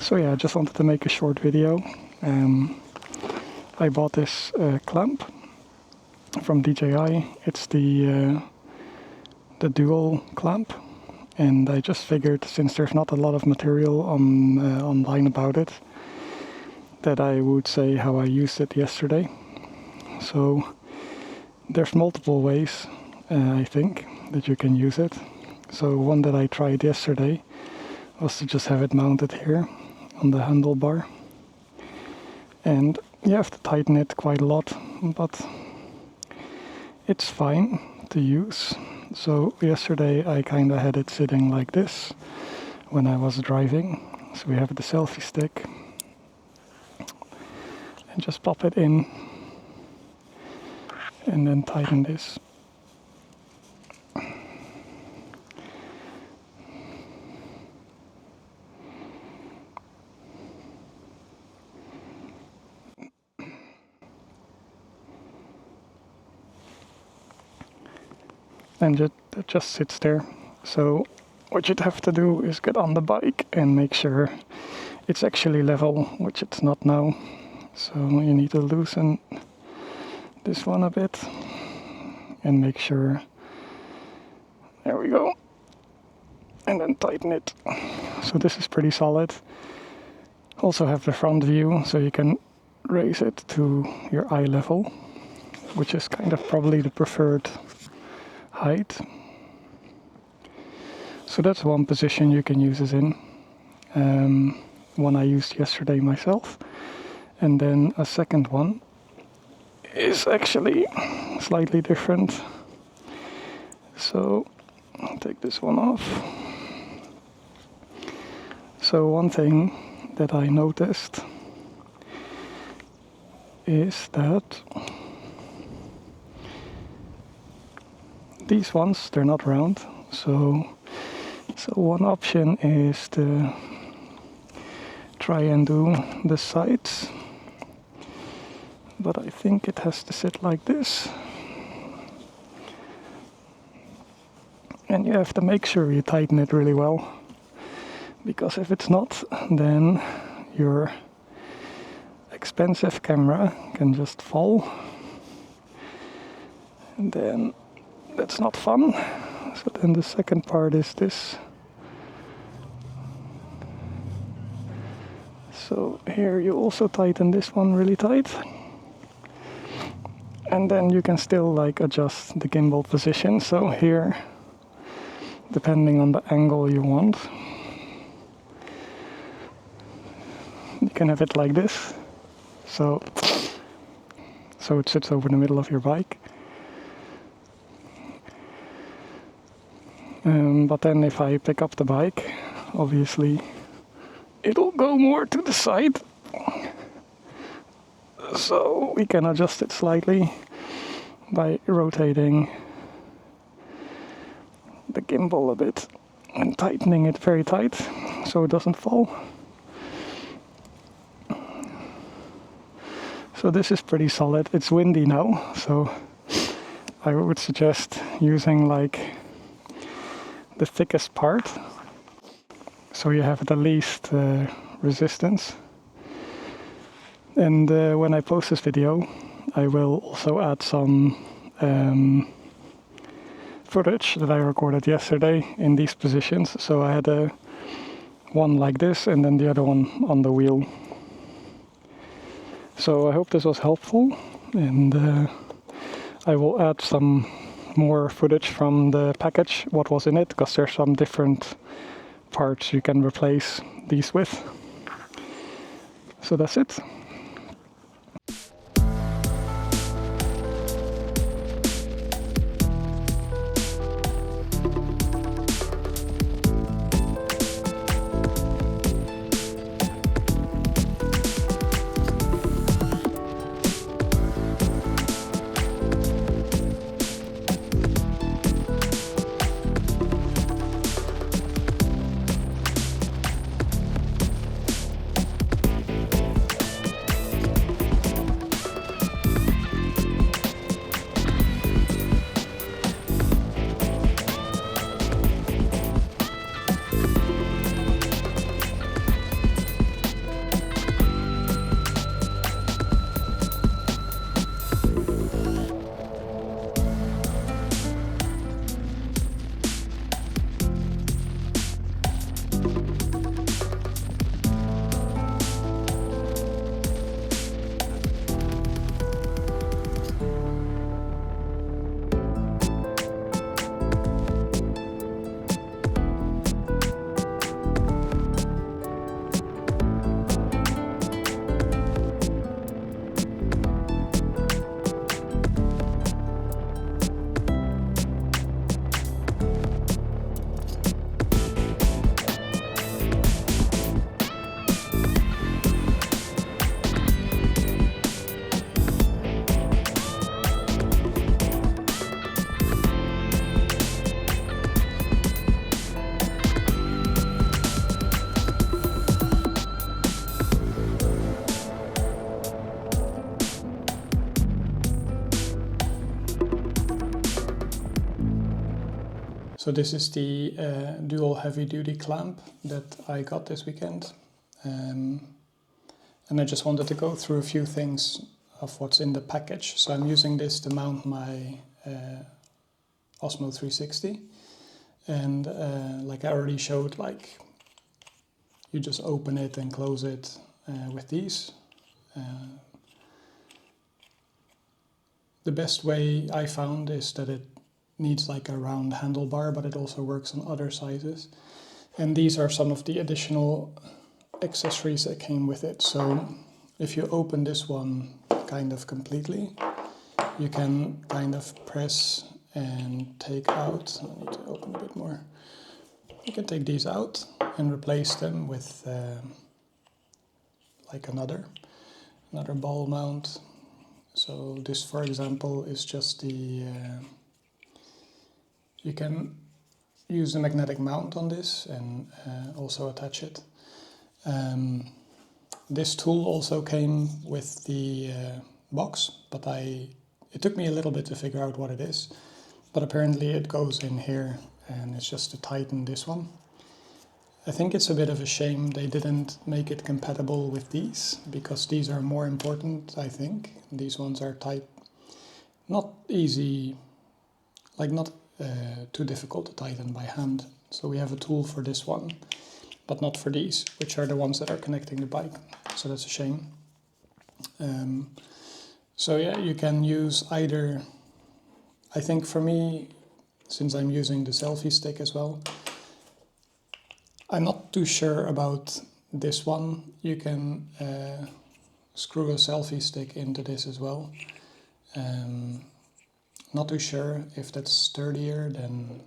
So yeah, I just wanted to make a short video. I bought this clamp from DJI. It's the dual clamp, and I just figured, since there's not a lot of material online about it, that I would say how I used it yesterday. So there's multiple ways, I think, that you can use it. So one that I tried yesterday was to just have it mounted here on the handlebar, and you have to tighten it quite a lot, but it's fine to use. So yesterday I kind of had it sitting like this when I was driving. So we have the selfie stick, and just pop it in and then tighten this. And it just sits there. So what you'd have to do is get on the bike and make sure it's actually level, which it's not now. So you need to loosen this one a bit and make sure, there we go, and then tighten it. So this is pretty solid. Also have the front view, so you can raise it to your eye level, which is kind of probably the preferred height. So that's one position you can use it in. One I used yesterday myself. And then a second one is actually slightly different. So I'll take this one off. So one thing that I noticed is that these ones, they're not round. So one option is to try and do the sides, but I think it has to sit like this. And you have to make sure you tighten it really well, because if it's not, then your expensive camera can just fall, and then that's not fun. So then the second part is this. So here you also tighten this one really tight, and then you can still like adjust the gimbal position. So here, depending on the angle you want, you can have it like this, so it sits over the middle of your bike. But then if I pick up the bike, obviously it'll go more to the side. So we can adjust it slightly by rotating the gimbal a bit and tightening it very tight so it doesn't fall. So this is pretty solid. It's windy now, so I would suggest using like the thickest part, so you have the least resistance. And when I post this video, I will also add some footage that I recorded yesterday in these positions. So I had one like this and then the other one on the wheel. So I hope this was helpful, and I will add some more footage from the package, what was in it, because there's some different parts you can replace these with. So that's it. So this is the dual heavy-duty clamp that I got this weekend. And I just wanted to go through a few things of what's in the package. So I'm using this to mount my Osmo 360. And like I already showed, like you just open it and close it with these. The best way I found is that it needs like a round handlebar, but it also works on other sizes. And these are some of the additional accessories that came with it. So if you open this one kind of completely, you can kind of press and take out. I need to open a bit more. You can take these out and replace them with like another ball mount. So this, for example, is just the, you can use the magnetic mount on this and also attach it. This tool also came with the box, but it took me a little bit to figure out what it is. But apparently it goes in here and it's just to tighten this one. I think it's a bit of a shame they didn't make it compatible with these, because these are more important, I think. These ones are tight, not easy, like not too difficult to tighten by hand. So we have a tool for this one, but not for these, which are the ones that are connecting the bike. So that's a shame. So yeah, you can use either. I think for me, since I'm using the selfie stick as well, I'm not too sure about this one. You can screw a selfie stick into this as well. Not too sure if that's sturdier than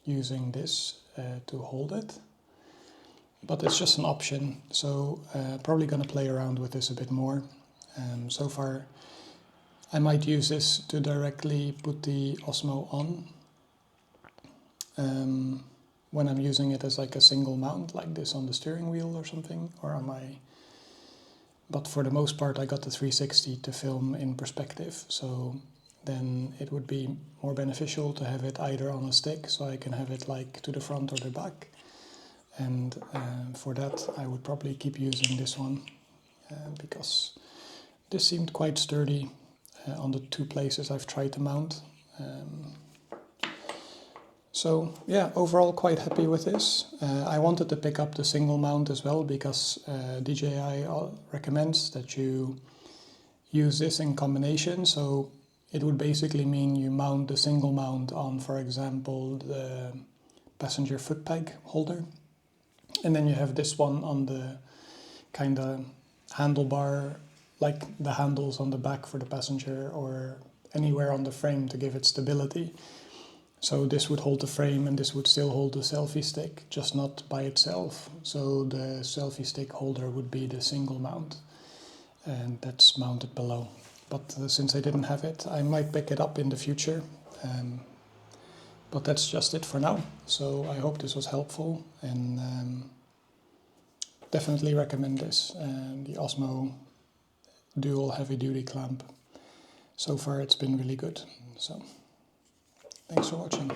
using this to hold it, but it's just an option. So probably gonna play around with this a bit more. So far, I might use this to directly put the Osmo on. When I'm using it as like a single mount, like this on the steering wheel or something, or on my... But for the most part, I got the 360 to film in perspective, so then it would be more beneficial to have it either on a stick, so I can have it like to the front or the back. And for that, I would probably keep using this one, because this seemed quite sturdy on the two places I've tried to mount. So yeah, overall quite happy with this. I wanted to pick up the single mount as well, because DJI recommends that you use this in combination. So it would basically mean you mount the single mount on, for example, the passenger foot peg holder. And then you have this one on the kind of handlebar, like the handles on the back for the passenger, or anywhere on the frame to give it stability. So this would hold the frame and this would still hold the selfie stick, just not by itself. So the selfie stick holder would be the single mount, and that's mounted below. But since I didn't have it, I might pick it up in the future. But that's just it for now. So I hope this was helpful, and definitely recommend this, the Osmo dual heavy-duty clamp. So far it's been really good. So thanks for watching.